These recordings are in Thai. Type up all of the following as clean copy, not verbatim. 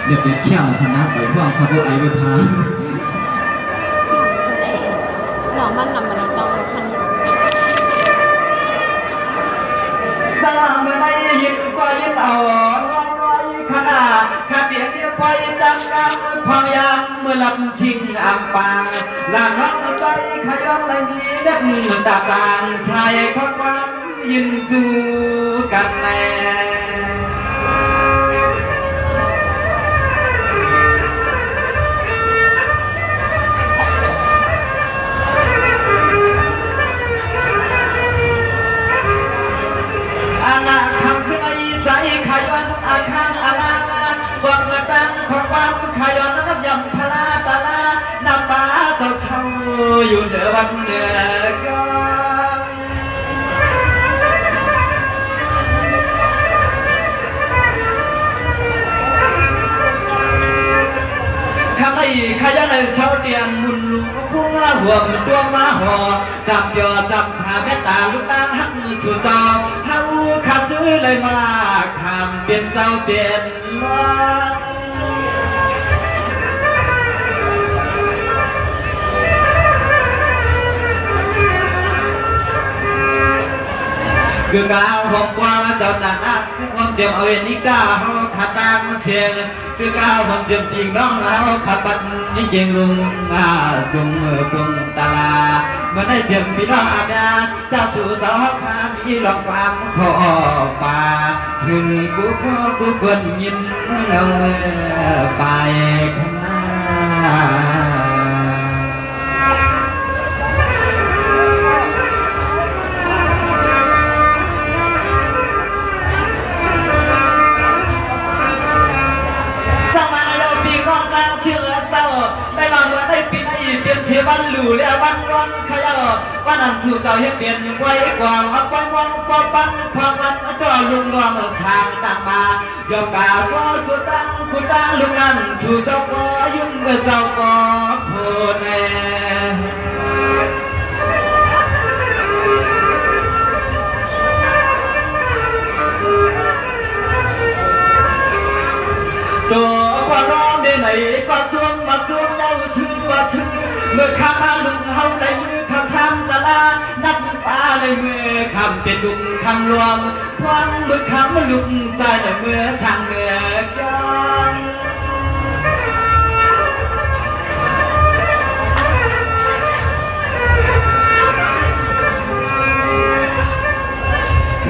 เดี๋ยวไปเที่ยวคณะไปพ่วงขับรถไอ้ไปพาหนองมันนำมาแล้วเตาคันสลามในยินก็ยินเอาลอยขนาดขาเตียงเดียวไปจังกันพยายามเมื่อลำชิงอ่างปางลานรักใจขย้อนเลยมีเด็ดตาต่างชายข้อความยินจูกันแน่ใจขยันอาคารอาลาบอกเงินตังของความขยันรับยำพลาตาลานำป้าเต่าเท่าอยู่เหนือวันเหนือกันข้าไม่ขยันเท่าเตียงมุนลูกพุ่งละห่วงตัวมาห่อจับยอจับขาแม่ตาลูกตาหักชูจอเฮาขัดซื้อเลยมาคำเป็นเจ้าเปลี่ยนล้านคือกาวผมว่าเจ้าตันนักความเจ็บเอาเอ็นนิก้าเขาขัดตามเชียงคือกาวผมเจ็บจริงน้องเขาขัดปัดนี่จริงลุงจุงปุงตาลาเมื่อได้เจ็บพี่น้องอาญาเจ้าสู่สาวขามีหลอกความขอป่าถึงกูพ่อกูควรยินเราไปข้างหน้าเชื่อเจ้าได้บางวันได้ปีไหนเปลี่ยนเทวันหลู่แล้ววันร้อนขยับวันนั้นสู่เจ้าเห็นเปลี่ยนไว้กว่าเอาไปมองปอปังพอวันก็ลุงรองทางต่างมายอมกล่าวก็คุณตั้งลุงนั้นสู่เจ้าก็ยุ่งกับเจ้าก็โผล่แน่ตัวว่าร้องได้ไหนก็ทวงมาทวงเล่าชื่อว่าชื่อเมื่อข้ามาลุงเฮาได้มือคำทำตะลานับป้าเลยเมื่อคำเป็นลุงคำรวมควันเมื่อคำลุงใจในเมื่อทางเมื่อกัน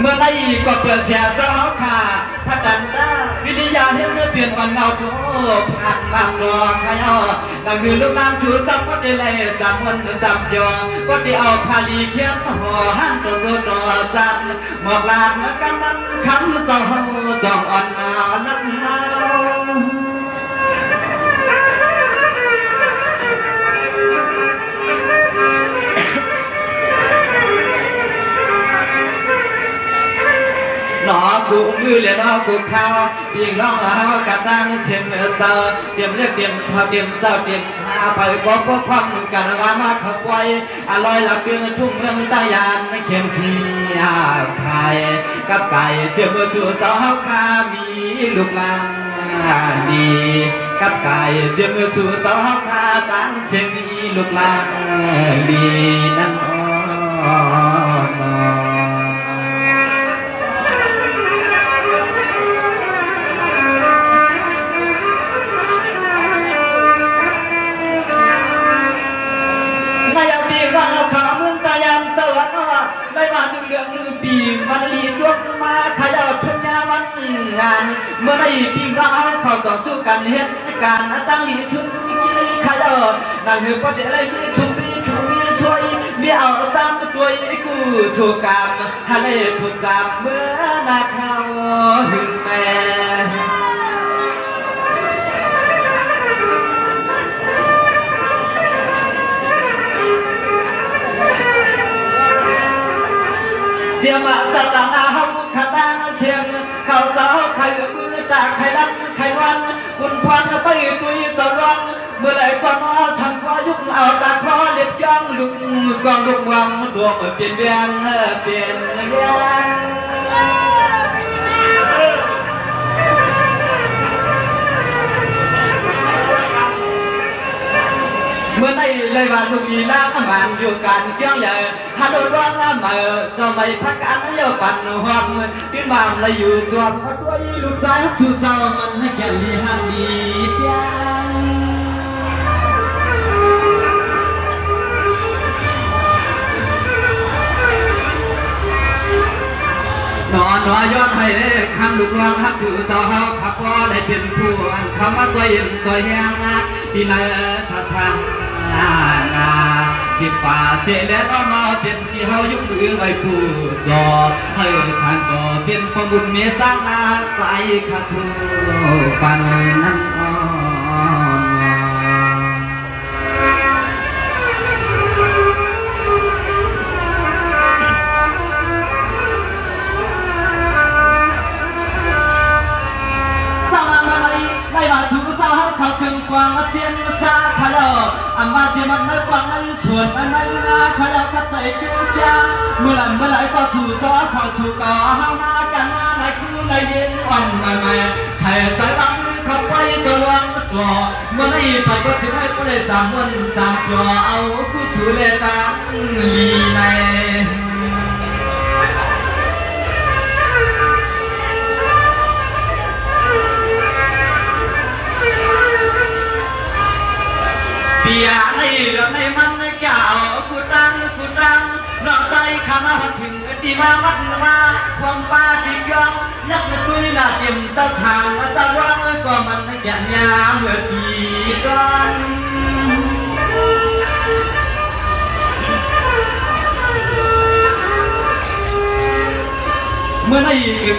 เมื่อไหร่ก็เปิดเสียเจ้าขาพระจันทร์วิทยาเห็นเมื่อเปลี่ยนวันเงาโผล่ผ่านบางรอขยอนั่นคือลูกน้ำชูซับก็ได้เลยจับมันจับยอก็ได้เอาพาลีเขียนห่อหันตัวตัวจันหมอกลานกันนั้นคำเจ้าจ้องอ่อนหนาวนั้นหนาวหนอกูมือเลี้ยนอกูข้าวปีงน้องเรากระตั้งเช่นเตอเตรียมเรียกเตรียมพอเตรียมเจ้าเตรียมข้าไปก็พบความกันว่ามาขับไว้อร่อยหลับเพียงทุ่งเรื่องตายานในเข็มชีไทยกับไก่เตรียมมือจู่เจ้าข้ามีลูกลางดีกับไก่เตรียมมือจู่เจ้าข้าตั้งเช่นมีลูกลางดีนั่นอ๋ได้มาดึงเรื่องลือปีมันลีดวงมาขยับทุนยาวันงานเมื่อได้ปีเราเขาต่อสู้กันเหตุการณ์ตั้งลีชุนขยับนั่นคือประเดี๋ยวอะไรมีชุนตีถูมีช่วยมีเอาตามตัวกูชูกรรมฮาเล่ถูกกรรมเมื่อนาเขาหึงแม่เจียมาตะตาหน้าห้องขัดตาเชียงเขาเจ้าใครมือจากใครรักใครวันคุณควันไปตุยตะร้อนเมื่อไรก็นอทำข้อยุบเอาตาข้อเล็บย่องลุงกองลุงวังดวงเปลี่ยนเบียงเปลี่ยนเบียง เ เลยว่าลูกอีลามันอยู่กันเกี่ยวใหญ่ฮัลโหลร้องละเมอจะไม่พักกันเลี้ยวปั่นหัวมือขึ้นมาเลยอยู่ตัวเขาด้วยลูกชายชูเจ้ามันให้แก่ลีฮันดีเพียงนอนน้อยย้อนให้คำลูกร้องฮักถือเจ้าเฮาขับว่าได้เป็นผู้อันคำว่าตัวเย็นตัวแห้งที่เนื้อชาชาจิตป่าเสียแล้วมาเป็นที่เฮายุบมือไว้ผู้จอให้ฉันก็เป็นความบุญเมตตาใจขัดชูปันนั้นอ่อนไม่ว่าชูเจ้าเขาคึงกวางเจียนจ้าขะเลาอันว่าเจียมันในกวางในสวนในนาขะเลาขัดใจคิ้วแก่เมื่อไหร่ก็ชูเจ้าเขาชูก่อห้ากันในคืนในเย็นวันใหม่ไทยใจบังขับไว้จะวางตัวเมื่อไหร่ไปก็จะให้ก็ได้จำวันจำย่อเอาคู่ชูเลตังลีในเปียในเรื่องในมันเก่ากูดังนอกใจข้ามาถึงที่มาวัดมาความป้าที่ยองยักษ์คุยหน้าเต็มจะฉางจะร้องก็มันแก่นยาเมื่อปีก่อนเมื่อใน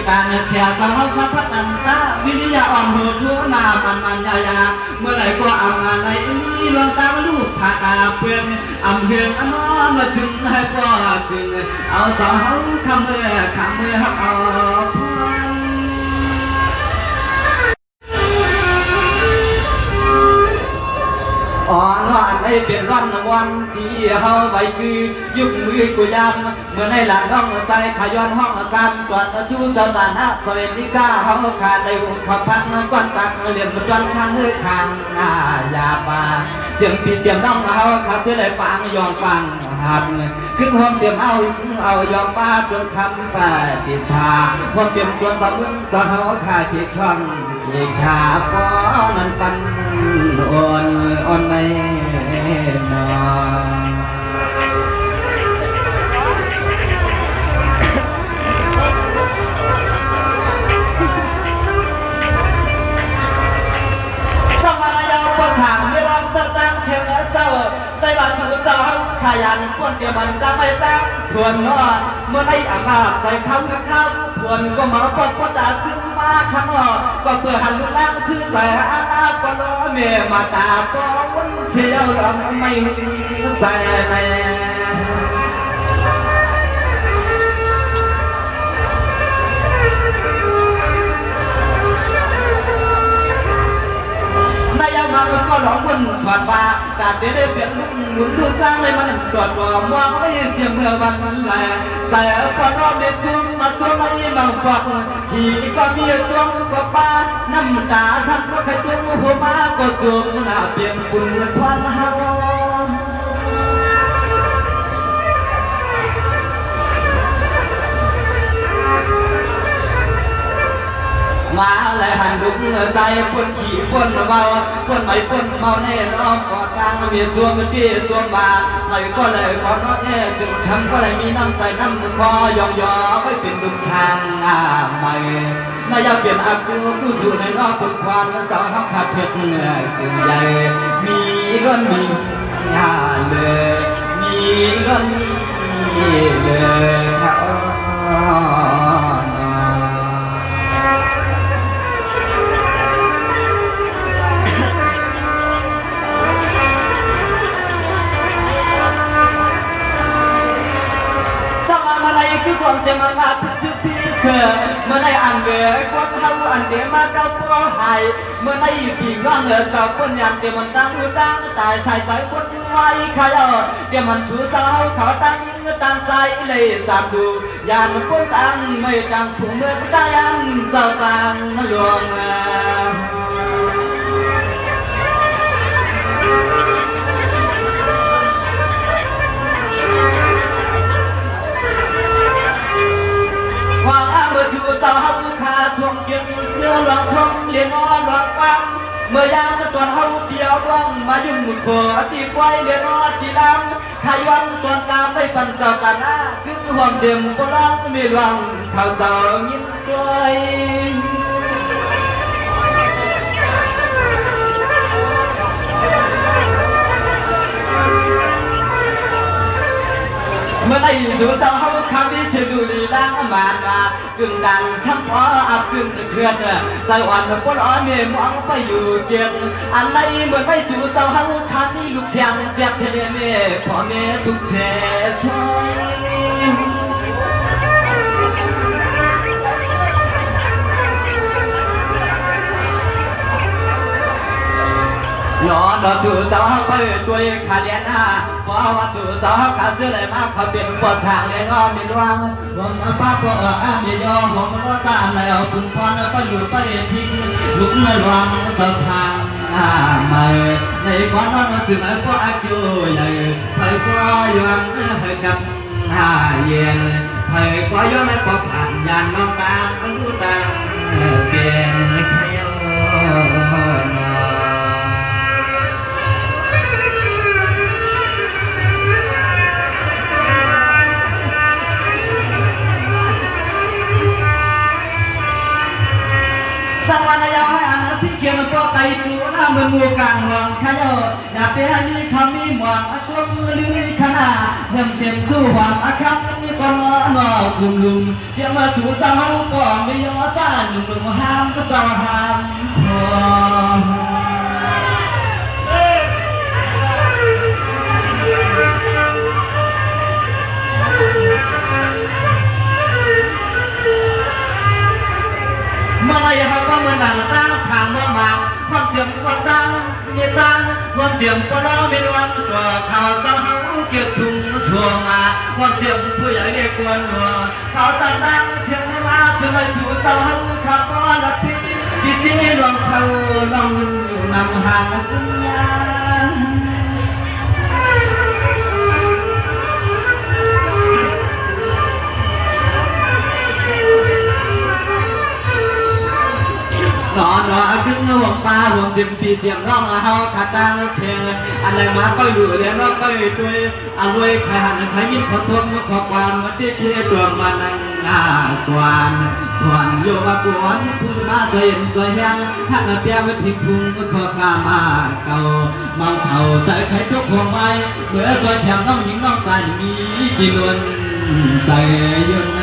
การเสียจะเขาขับพัฒนาวิริยะอ่อนหัวทั่วหน้ามันยาเมื่อไรก็อำงานในนี้ลองตามลูกผ่าตาเพื่อนอำเฮืองน้อมาถึงให้พ่อถึงเอาเจ้าคำเมื่อเอาอ่อนว่าอันให้เป็นวันที่เฮาไว้คือยุคมือกุยามเมื่อในหลังห้องใจขย้อนห้องการตรวจชูเจ้าตาหน้าสเวนิกาเฮาขาดได้หุ่นขับพันก้อนตักเหลี่ยมจวนข้างมือข้างยาป่าเจียมปีเจียมน้องเฮาขับจะได้ฟังย้อนฟังหัดขึ้นห้องเตรียมเอายอมป้าจนคำปฏิชาห้องเตรียมจวนตะมึงจะเฮาขาดเขียช่องเขียขาพอนั้นปันอ่อนในนสมัยเราประชาเวลาจะตั้งเชื่อเจ้าได้บาชูเจ้าขยันควรเดียวมันจะไม่ตั้งส่วนนอนเมื่อได้อามาใส่คำข้าวพวนก็มาปดด่าถึงมาข้างนอกก็เพื่อหันลูกแล้วชื่อใส่อาปนเมียมาตาก็วันเชี่ยวรำไม่ใส่ในนายมาก็ร้องบนสวดว่าการเดินเปลี่ยนลุกหมุนดูจ้างเลยมันตรวจตัวมองไม่เสียเมื่อวันมันแหละใส่ปนเด็ดชุ่มมาชุ่มไม่บางฝักขี่ก็มีจงก็ป้าน้ำตาฉันก็เคยตัวหัวมาก็จมหน้าเปลี่ยนบุญควันเฮามาเลยหันดุงใจปนขี่ปนเบาปนไม่ปนเมาแน่นอนกอดกลางเมียจวงที่จวงมาเลยก็เลยขอน้อยแน่จึงฉันก็เลยมีน้ำใจน้ำคอยองยอไม่เป็นดุงช่างใหม่นายเปลี่ยนอากูกู้สู่ในนอกบนความนั้นจะทำขัดเพียรเหนื่อยตึงใหญ่มีร้อนมีหาเลยมีร้อนมีเลยเขาคือความเจ็บมันมาพิจิตรเชื่อเมื่อในอันเดือดความเท่าอันเดียมาเก้าพ่อหายเมื่อในปีว่าเงือเจ้าคนยันเดี๋ยวมันตั้งมือตั้งตายชายใจคนไว้ขยอเดี๋ยวมันชูเจ้าเขาตั้งยิงตั้งใจเลยจับดูยานมันพ้นตั้งไม่ตั้งผู้เมื่อตายันเจ้าตั้งหลวง วังวังเมื่อยามตอนเฮาเดียวว่างมายุ่งขอตีไว้เรียนรอตีลำไทยวันตอนตามไม่ปันเจ้าตาหน้าคือห่วงเจ็มปลังมีหวังเขาเจ้ายิ้มด้วยเมื่อได้สู่เจ้าเฮาคำนี้เชื่อดูลีลางมานมากึ่งดังทั้งพออับกึ่งเพื่อนใจอ่อนปนอ้อยเมมองไปอยู่เกียนอันไหนเมื่อไม่สู่เจ้าเฮาคำนี้ลูกเชียงเจ็บเทเมพ่อแม่สุขเชชอยย้อนเราสู่เจ้าไปด้วยขาเลียนหน้าเพราะว่าสู่เจ้าขาเจอได้มากเขาเป็นปวดฉากเลยก็มีดวงผมป้าก็อ้ามยอมผมก็ตามแล้วคุณพ่อไปอยู่ไปทิ้งลุกไม่วางเจ้าทางใหม่ในความนอนถึงไอ้พ่ออายุใหญ่ไผ่ก็ย้อนกับเย็นไผ่ก็ย้อนไม่ปอบผ่านยันน้องตารู้ตาเปลี่ยนขยอน สังวานยาให้อันที่เกี่ยวกับตัวไก่ตัวน้ำมันงูกลางห่วงขยอดาบเปียนี้ทำมีหมวกอักลมลืมขนาเยี่ยมเต็มจู่หวังอาคับนี่ก็นอนกุมลุมเจ้ามาจู่เจ้าก่อนไม่ยอจ้าหนุ่มห้ามก็เจ้าห้ามพอเมื่อไรเขาก็เหมือนหนังตาทางว่ามาความเจียมความจ้างมีจ้างความเจียมก็รอไม่วันตัวเขาจะเขาเกี่ยวชุ่มชัวมาความเจียมผู้ใหญ่เด็กกวนหัวเขาจะดังเชียงให้มาจะมาจู่เจ้าเขาขับว่าละพี่พี่จีลองเขาลองอยู่นำห่างคุณยานอนรอขึ้นห่วงปลาห่วงจิมปีเจียมร้องเฮาขาดางเชียงอันไหนมาก็อยู่เรียนว่าก็อยู่ด้วยอรวยใครหันใครยิ้มขอชมขอความมันที่เคียดวงมานังหน้ากวนส่วนโยมากวนผู้มาใจเย็นใจแห้งหักเปียกพิงพุงขอกามาเก่ามังเข่าใจใครทุกพวงไว้เมื่อจอยแถมน้องหญิงน้องตายมีกี่ล้วนใจยืนใน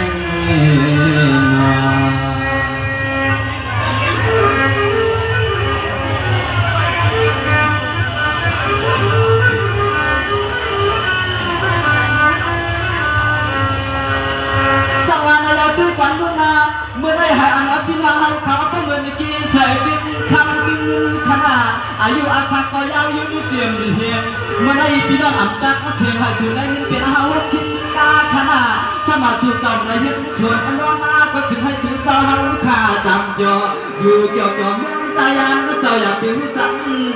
ด้วยกันด้วยนาเมื่อได้หายอันอภินาหังขาก็เหมือนกี้ใส่กินคำกินเงินขนาอายุอาศักก็ยาวยืนเตรียมเฮียงเมื่อได้พี่น้องอันตักเชียงหายชูได้เงินเป็นหาวัชินกาขนาสมาชูจำในเห็นชวนอันร้อนนาก็จึงให้ชูเจ้าหังขาจำยออยู่เกี่ยวกับเมืองตายานเจ้าอยากเป็นรู้จัก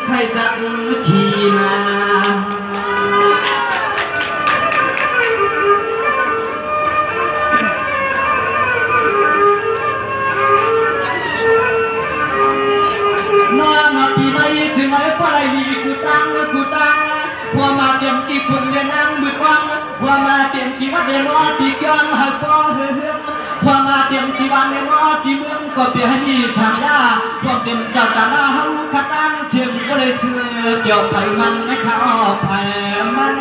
ใครจะขี่มานอนปีไหนถึงไหนปลายมีกูตังหัวมาเตรียมกี่คนเรียนนั่งมืดวังหัวมาเตรียมกี่วัดเรียนว่าตีเกินหักพ่อเฮือหัวมาเตรียมกี่วันเรียนว่ากี่เมืองก็เปลี่ยนให้มีฉายาพวกเตรียมจับตาหน้าเฮาขัดตั้งเชียงก็เลยเชื่อเกี่ยวไปมันไม่เข้าไปมัน